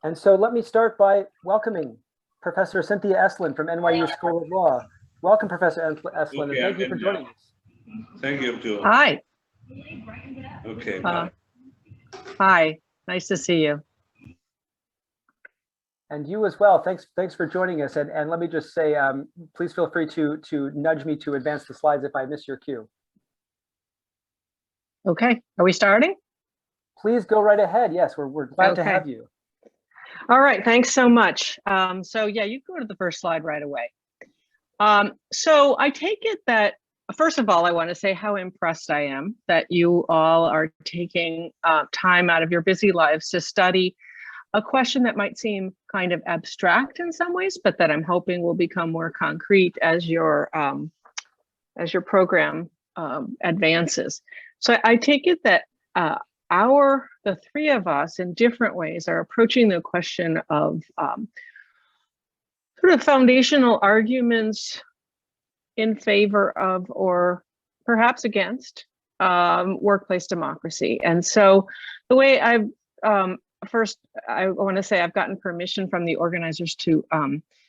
And so let me start by welcoming Professor Cynthia Estlund from NYU School of Law. Welcome, Professor Estlund, and Okay, thank you for joining us. Thank you, Abdul. Hi. Okay, bye. Hi, nice to see you. And you as well. Thanks for joining us. And let me just say, please feel free to nudge me to advance the slides if I miss your cue. Okay, are we starting? Please go right ahead. Yes, we're glad to have you. All right, thanks so much. So yeah, you go to the first slide right away. So I take it that, first of all, I want to say how impressed I am that you all are taking time out of your busy lives to study a question that might seem kind of abstract in some ways, but that I'm hoping will become more concrete as your program advances. So I take it that the three of us in different ways are approaching the question of sort of foundational arguments in favor of or perhaps against workplace democracy. And so the way I've first, I want to say I've gotten permission from the organizers to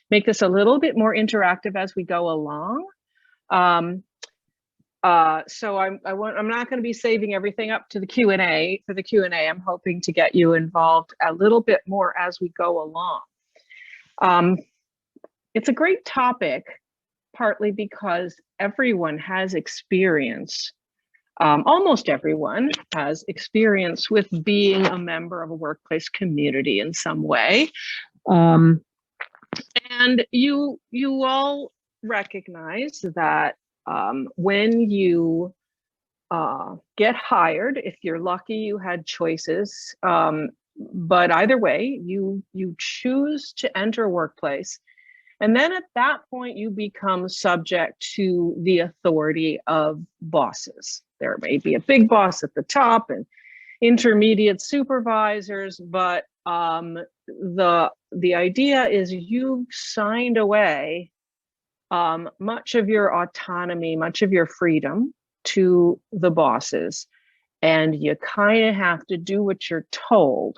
make this a little bit more interactive as we go along. So I'm not going to be saving everything up to the Q&A. For the Q&A, I'm hoping to get you involved a little bit more as we go along. It's a great topic, partly because everyone has experience. Almost everyone has experience with being a member of a workplace community in some way. And you all recognize that when you get hired, if you're lucky, you had choices. But either way, you choose to enter a workplace. And then at that point, you become subject to the authority of bosses. There may be a big boss at the top and intermediate supervisors, but the idea is you've signed away much of your autonomy, much of your freedom to the bosses, and you kind of have to do what you're told.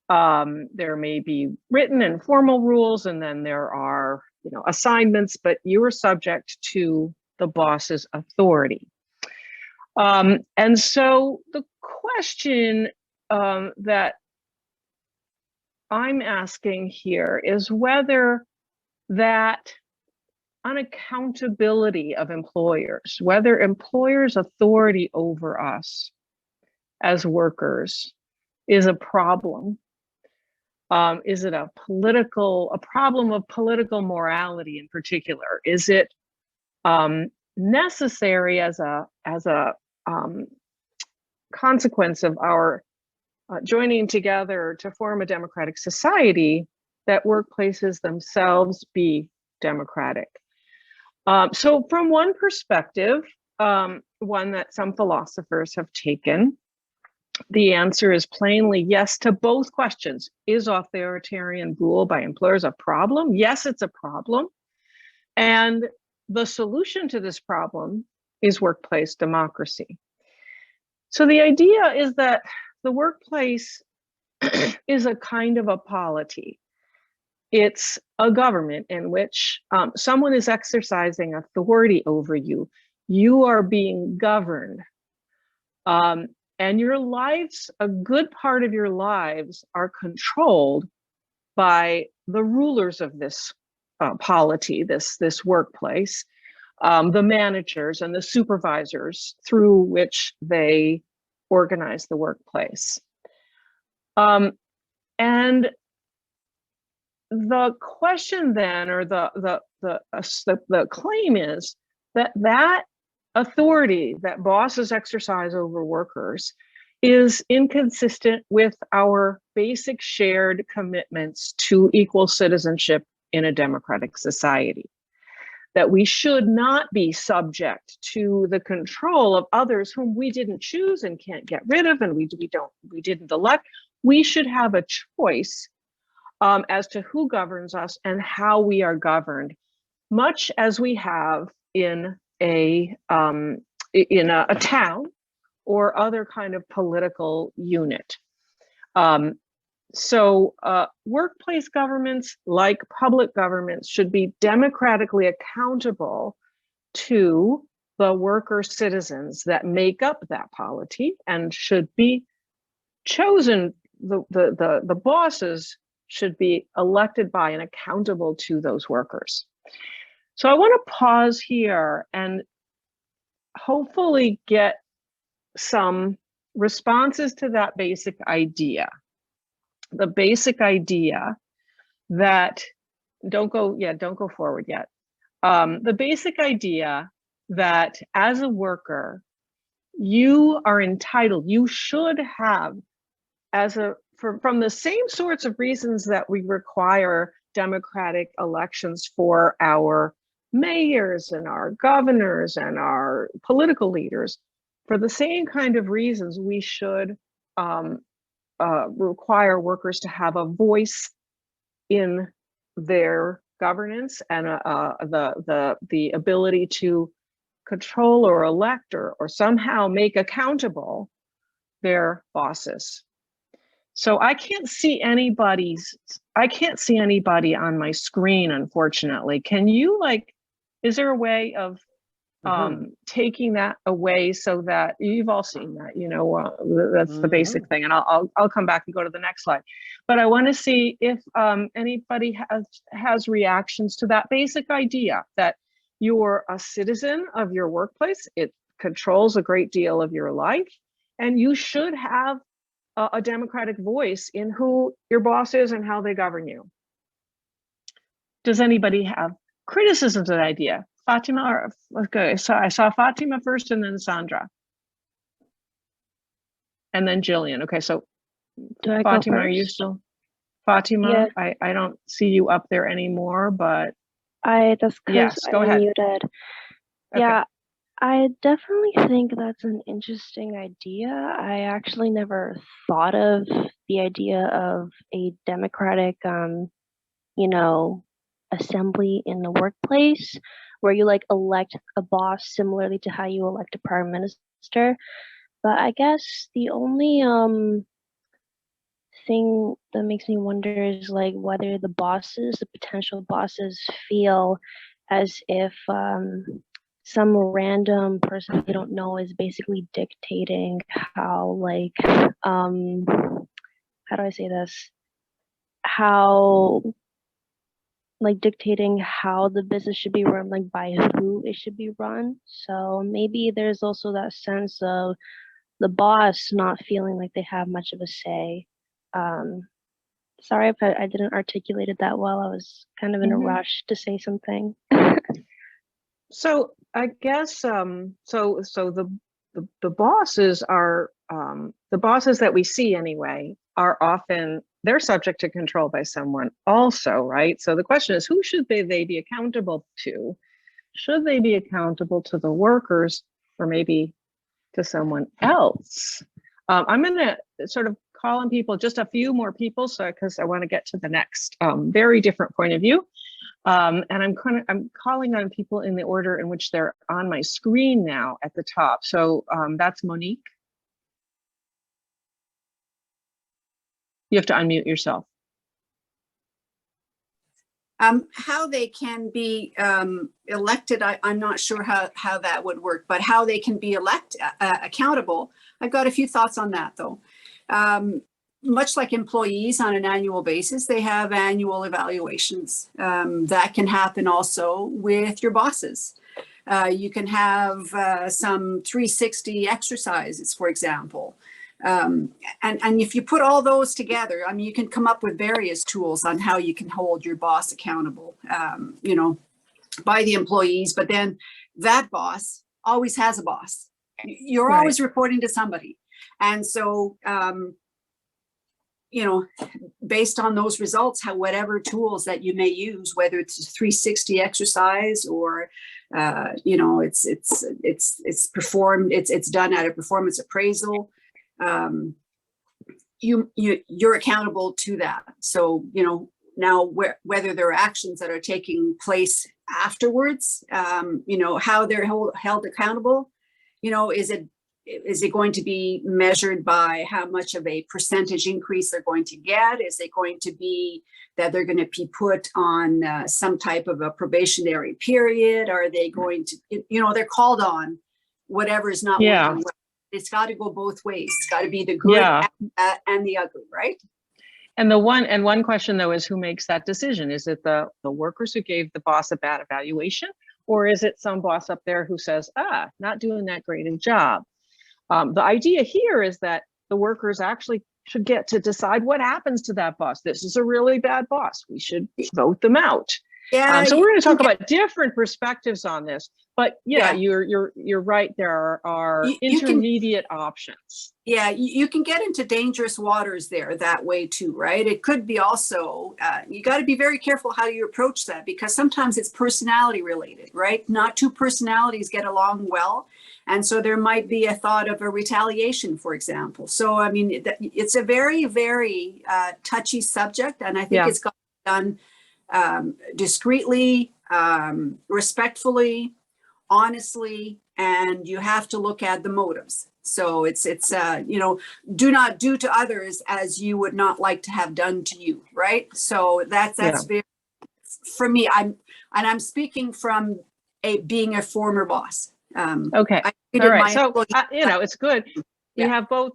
There may be written and formal rules, and then there are, assignments, but you are subject to the boss's authority. And so the question that I'm asking here is whether that unaccountability of employers, whether employers' authority over us as workers is a problem. Is it a problem of political morality in particular? Is it necessary as a consequence of our joining together to form a democratic society that workplaces themselves be democratic? So from one perspective, one that some philosophers have taken, the answer is plainly yes to both questions. Is authoritarian rule by employers a problem? Yes, it's a problem. And the solution to this problem is workplace democracy. So the idea is that the workplace is a kind of a polity. It's a government in which someone is exercising authority over you. You are being governed. And your lives, a good part of your lives, are controlled by the rulers of this polity, this workplace, the managers and the supervisors through which they organize the workplace. And the question then, or the claim is that authority that bosses exercise over workers is inconsistent with our basic shared commitments to equal citizenship in a democratic society. That we should not be subject to the control of others whom we didn't choose and can't get rid of, and we didn't elect. We should have a choice as to who governs us and how we are governed, much as we have in a town or other kind of political unit. So workplace governments, like public governments, should be democratically accountable to the worker citizens that make up that polity and should be chosen. The bosses should be elected by and accountable to those workers. So I want to pause here and hopefully get some responses to that basic idea. The basic idea that, don't go forward yet. The basic idea that as a worker, you are entitled, you should have, from the same sorts of reasons that we require democratic elections for our mayors and our governors and our political leaders, for the same kind of reasons, we should require workers to have a voice in their governance and the ability to control or elect or somehow make accountable their bosses. So I can't see anybody on my screen, unfortunately. Can you, is there a way of taking that away so that you've all seen that, that's the basic thing, and I'll come back and go to the next slide. But I want to see if anybody has reactions to that basic idea that you're a citizen of your workplace. It controls a great deal of your life, and you should have a democratic voice in who your boss is and how they govern you. Does anybody have criticisms of that idea? Fatima, okay, so I saw Fatima first and then Sandra. And then Jillian. Okay, so Fatima, are you still? Fatima, yeah. I don't see you up there anymore, but that's because yes, go ahead. Muted. Okay. Yeah, I definitely think that's an interesting idea. I actually never thought of the idea of a democratic, assembly in the workplace where you elect a boss similarly to how you elect a prime minister. But I guess the only thing that makes me wonder is whether the potential bosses feel as if some random person they don't know is basically dictating how how do I say this? How dictating how the business should be run, by who it should be run. So maybe there's also that sense of the boss not feeling like they have much of a say. Sorry if I didn't articulate it that well. I was kind of in a rush to say something. So I guess so the bosses are the bosses that we see anyway are often, they're subject to control by someone also, right? So the question is, who should they be accountable to? Should they be accountable to the workers or maybe to someone else? I'm going to sort of call on people, just a few more people, because I want to get to the next very different point of view. And I'm calling on people in the order in which they're on my screen now at the top. So that's Monique. You have to unmute yourself. How they can be elected, I'm not sure how that would work, but how they can be accountable. I've got a few thoughts on that, though. Much like employees on an annual basis, they have annual evaluations. That can happen also with your bosses. You can have some 360 exercises, for example. And if you put all those together, I mean, you can come up with various tools on how you can hold your boss accountable, by the employees, but then that boss always has a boss. You're Right. always reporting to somebody. And so, based on those results, whatever tools that you may use, whether it's a 360 exercise or, it's performed, it's done at a performance appraisal. You're accountable to that. So, now whether there are actions that are taking place afterwards, how they're held accountable, is it is it going to be measured by how much of a percentage increase they're going to get? Is it going to be that they're going to be put on some type of a probationary period? Are they going to, they're called on whatever is not Yeah. working well. It's got to go both ways. It's got to be the good Yeah. and the ugly, right? And one question though is who makes that decision? Is it the workers who gave the boss a bad evaluation, or is it some boss up there who says, not doing that great a job? The idea here is that the workers actually should get to decide what happens to that boss. This is a really bad boss. We should vote them out. Yeah. So we're going to talk about different perspectives on this, but Yeah. you're right. There are intermediate options. Yeah, you can get into dangerous waters there that way too, right? It could be also, you got to be very careful how you approach that, because sometimes it's personality related, right? Not two personalities get along well. And so there might be a thought of a retaliation, for example. So, I mean, it's a very, very touchy subject. And I think it's got to be done discreetly, respectfully, honestly, and you have to look at the motives. So it's do not do to others as you would not like to have done to you, right? So that's very, for me. I'm speaking from being a former boss. Okay, all right. So it's good. We have both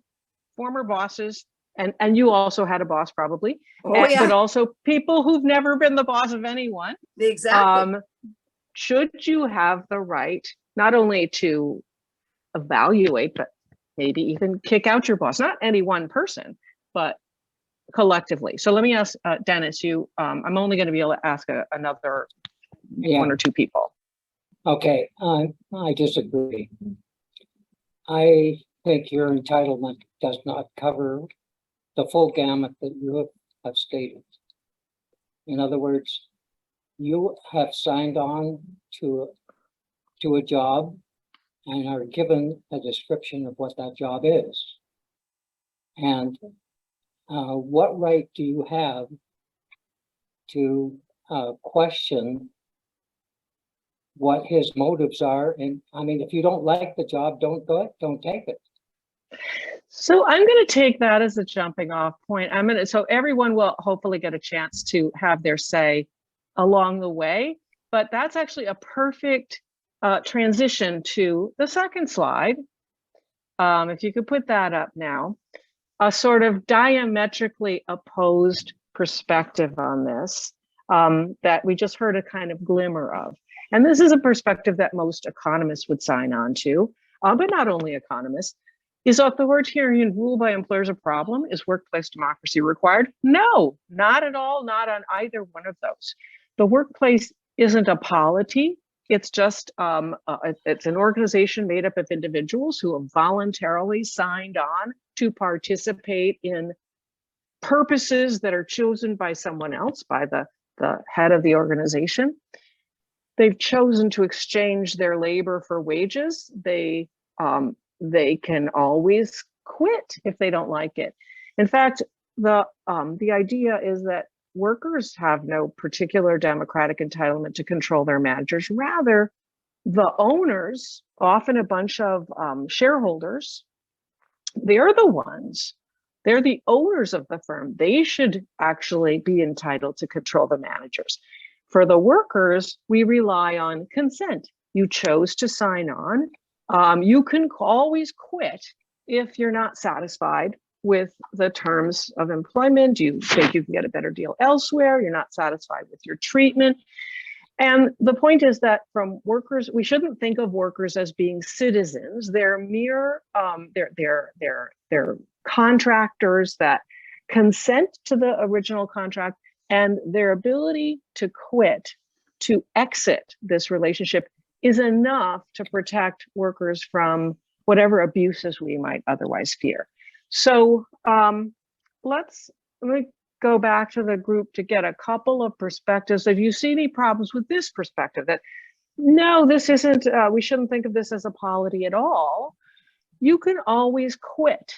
former bosses, and you also had a boss probably, but also people who've never been the boss of anyone. Exactly. Should you have the right not only to evaluate, but maybe even kick out your boss? Not any one person, but collectively. So let me ask Dennis. I'm only going to be able to ask another one or two people. Okay, I disagree. I think your entitlement does not cover the full gamut that you have stated. In other words, you have signed on to a job and are given a description of what that job is. And what right do you have to question what his motives are? And I mean, if you don't like the job, don't do it, don't take it. So I'm going to take that as a jumping off point. So everyone will hopefully get a chance to have their say along the way, but that's actually a perfect transition to the second slide. If you could put that up now, a sort of diametrically opposed perspective on this that we just heard a kind of glimmer of. And this is a perspective that most economists would sign on to, but not only economists. Is authoritarian rule by employers a problem? Is workplace democracy required? No, not at all, not on either one of those. The workplace isn't a polity. It's just, it's an organization made up of individuals who have voluntarily signed on to participate in purposes that are chosen by someone else, by the head of the organization. They've chosen to exchange their labor for wages. They can always quit if they don't like it. In fact, the idea is that workers have no particular democratic entitlement to control their managers. Rather, the owners, often a bunch of shareholders, they're the owners of the firm. They should actually be entitled to control the managers. For the workers, we rely on consent. You chose to sign on. You can always quit if you're not satisfied with the terms of employment. You think you can get a better deal elsewhere. You're not satisfied with your treatment. And the point is that from workers, we shouldn't think of workers as being citizens. They're mere, they're contractors that consent to the original contract, and their ability to quit, to exit this relationship is enough to protect workers from whatever abuses we might otherwise fear. So let me go back to the group to get a couple of perspectives. If you see any problems with this perspective, that no, this isn't, we shouldn't think of this as a polity at all, you can always quit.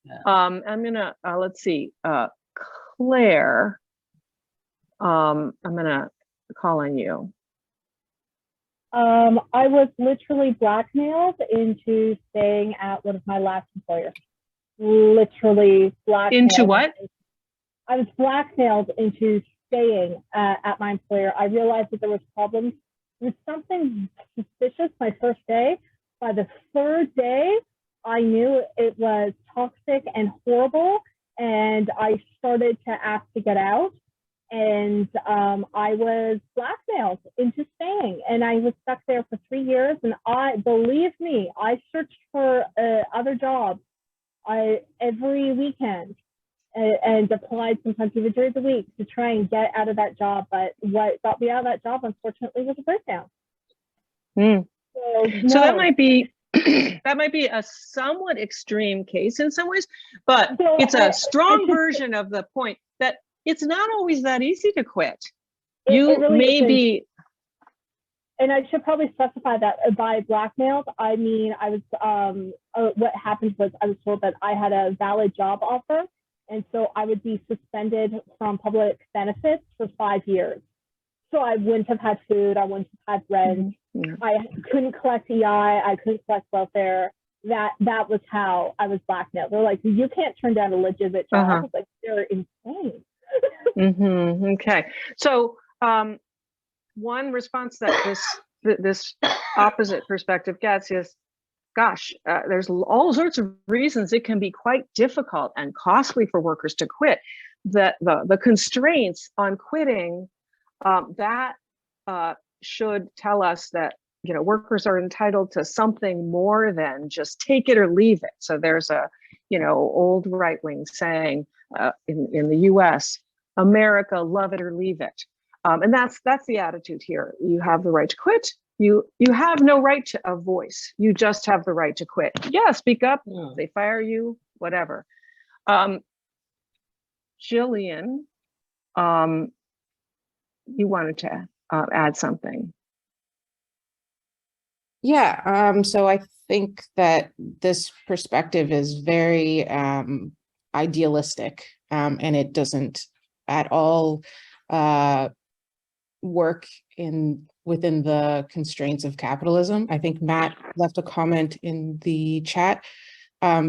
Yeah. I'm gonna, let's see, Claire, I'm gonna call on you. I was literally blackmailed into staying at one of my last employers. Literally blackmailed. Into what? I was blackmailed into staying at my employer. I realized that there was problems. There was something suspicious my first day. By the third day, I knew it was toxic and horrible, and I started to ask to get out. And I was blackmailed into staying, and I was stuck there for 3 years. And believe me, I searched for other jobs every weekend and applied sometimes even during the week to try and get out of that job. But what got me out of that job, unfortunately, was a breakdown. Mm. So that no. might be that might be a somewhat extreme case in some ways, but So it's a strong version of the point that it's not always that easy to quit. You It really may isn't. be, And I should probably specify that by blackmailed, I mean, I was, what happened was I was told that I had a valid job offer. And so I would be suspended from public benefits for 5 years. So I wouldn't have had food, I wouldn't have had rent, I couldn't collect EI, I couldn't collect welfare. That was how I was blackmailed. They're like, you can't turn down a legitimate job. I was like, they're insane. Okay. So one response that this opposite perspective gets is, gosh, there's all sorts of reasons it can be quite difficult and costly for workers to quit. The constraints on quitting that should tell us that workers are entitled to something more than just take it or leave it. So there's a old right-wing saying in the U.S., America, love it or leave it. And that's the attitude here. You have the right to quit. You have no right to a voice. You just have the right to quit. Yeah, speak up. Yeah. They fire you, whatever. Jillian, you wanted to add something. Yeah, so I think that this perspective is very idealistic, and it doesn't at all work within the constraints of capitalism. I think Matt left a comment in the chat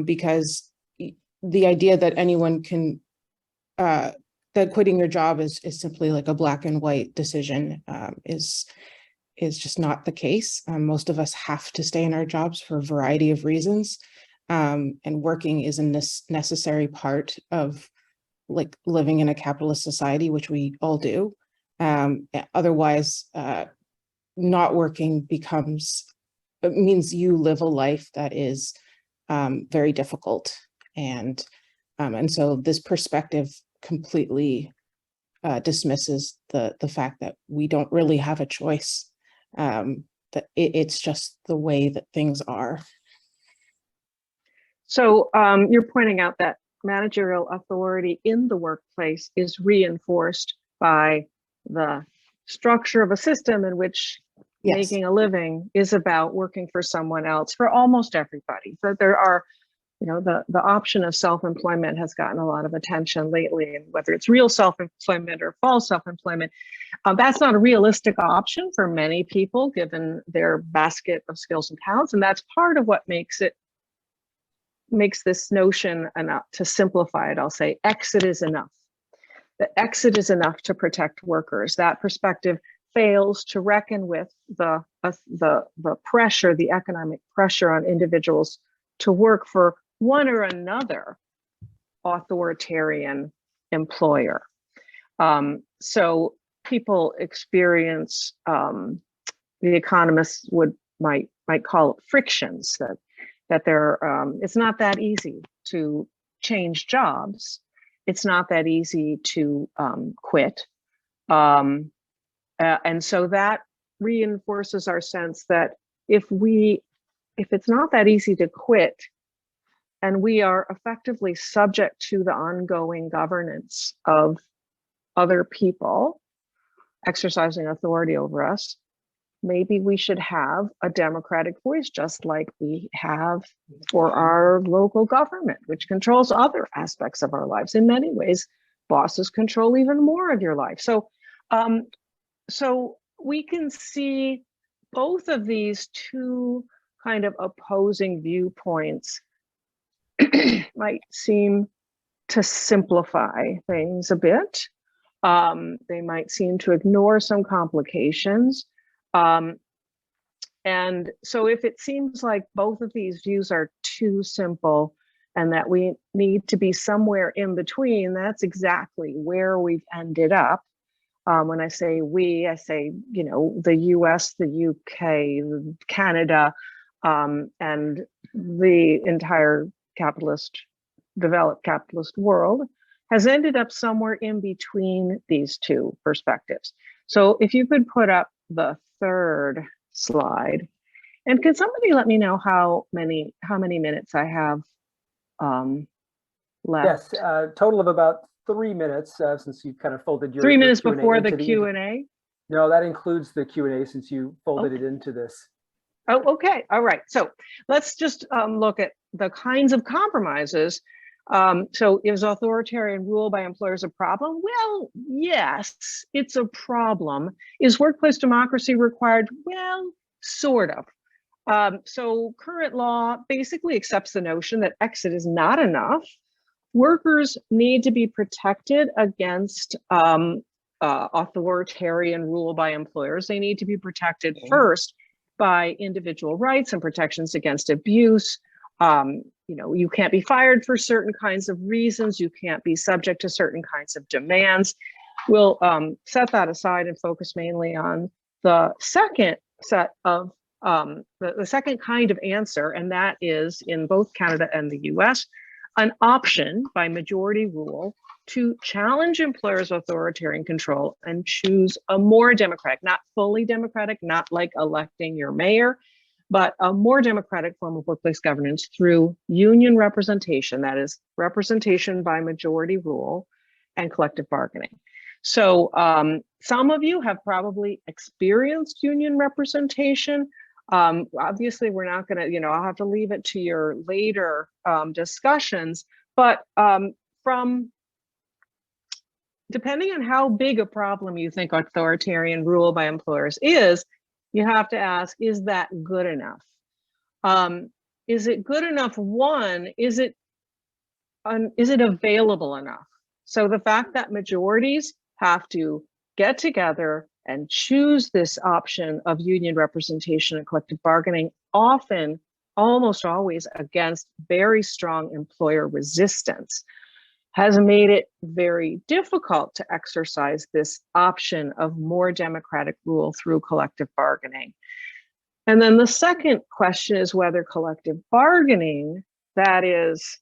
because the idea that anyone can that quitting your job is simply like a black and white decision is just not the case. Most of us have to stay in our jobs for a variety of reasons, and working is a necessary part of like living in a capitalist society, which we all do. Otherwise, not working means you live a life that is very difficult, and so this perspective completely dismisses the fact that we don't really have a choice. That it's just the way that things are. So you're pointing out that managerial authority in the workplace is reinforced by the structure of a system in which making a living is about working for someone else for almost everybody. So there are, the option of self-employment has gotten a lot of attention lately, and whether it's real self-employment or false self-employment, that's not a realistic option for many people given their basket of skills and talents. And that's part of what makes this notion enough. To simplify it, I'll say exit is enough. The exit is enough to protect workers. That perspective fails to reckon with the pressure, the economic pressure on individuals to work for one or another authoritarian employer. So people experience, the economists might call it frictions, that it's not that easy to change jobs. It's not that easy to quit. And so that reinforces our sense that if it's not that easy to quit, and we are effectively subject to the ongoing governance of other people exercising authority over us, maybe we should have a democratic voice, just like we have for our local government, which controls other aspects of our lives. In many ways, bosses control even more of your life. So we can see both of these two kind of opposing viewpoints might seem to simplify things a bit. They might seem to ignore some complications. And so if it seems like both of these views are too simple and that we need to be somewhere in between, that's exactly where we've ended up. When I say we, I say, you know, the US, the UK, Canada, and the entire developed capitalist world has ended up somewhere in between these two perspectives. So if you could put up the third slide, and can somebody let me know how many minutes I have left? Yes, total of about 3 minutes since you've kind of folded your 3 minutes Q&A before the into Q&A? No, that includes the Q&A since you folded it into this. Oh, okay. All right. So let's just look at the kinds of compromises. So is authoritarian rule by employers a problem? Well, yes, it's a problem. Is workplace democracy required? Well, sort of. So current law basically accepts the notion that exit is not enough. Workers need to be protected against authoritarian rule by employers. They need to be protected first by individual rights and protections against abuse. You know, you can't be fired for certain kinds of reasons. You can't be subject to certain kinds of demands. We'll set that aside and focus mainly on the second set of the second kind of answer, and that is in both Canada and the US, an option by majority rule to challenge employers' authoritarian control and choose a more democratic, not fully democratic, not like electing your mayor, but a more democratic form of workplace governance through union representation, that is representation by majority rule and collective bargaining. So some of you have probably experienced union representation. Obviously, we're not going to, you know, I'll have to leave it to your later discussions, but depending on how big a problem you think authoritarian rule by employers is, you have to ask, is that good enough? Is it good enough? One, is it available enough? So the fact that majorities have to get together and choose this option of union representation and collective bargaining, often, almost always against very strong employer resistance, has made it very difficult to exercise this option of more democratic rule through collective bargaining. And then the second question is whether collective bargaining, that is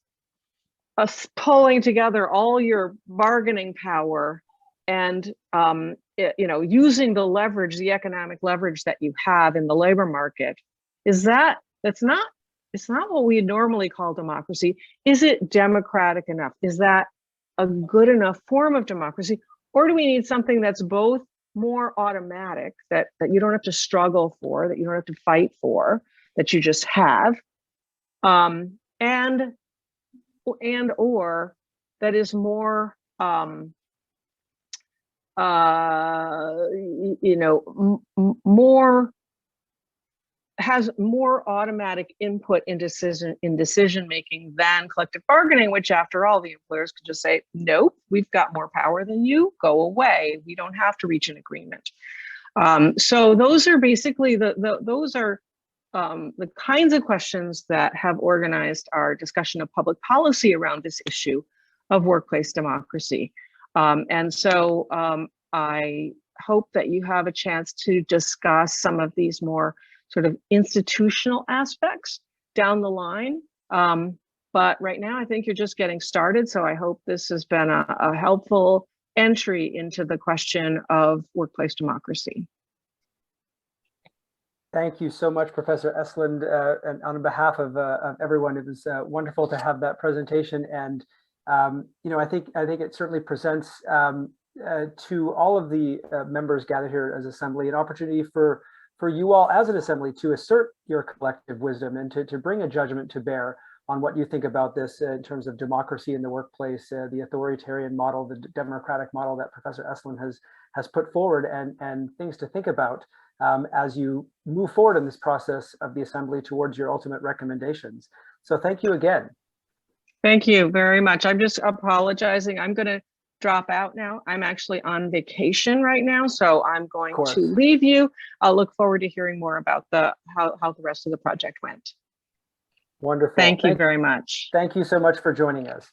pulling together all your bargaining power and you know, using the leverage, the economic leverage that you have in the labor market, it's not what we normally call democracy. Is it democratic enough? Is that a good enough form of democracy? Or do we need something that's both more automatic, that you don't have to struggle for, that you don't have to fight for, that you just have, and or that is more you know, has more automatic input in decision making than collective bargaining, which after all, the employers could just say, nope, we've got more power than you, go away, we don't have to reach an agreement. So those are basically those are the kinds of questions that have organized our discussion of public policy around this issue of workplace democracy. And so I hope that you have a chance to discuss some of these more sort of institutional aspects down the line. But right now, I think you're just getting started. So I hope this has been a helpful entry into the question of workplace democracy. Thank you so much, Professor Estlund. And on behalf of everyone, it was wonderful to have that presentation. And you know, I think it certainly presents to all of the members gathered here as Assembly an opportunity for you all as an Assembly to assert your collective wisdom and to bring a judgment to bear what you think about this in terms of democracy in the workplace, the authoritarian model, the democratic model that Professor Estlund has put forward, and things to think about as you move forward in this process of the Assembly towards your ultimate recommendations. So thank you again. Thank you very much. I'm just apologizing. I'm going to drop out now. I'm actually on vacation right now, so I'm going to leave you. I'll look forward to hearing more about how the rest of the project went. Wonderful. Thank you very much. Thank you so much for joining us.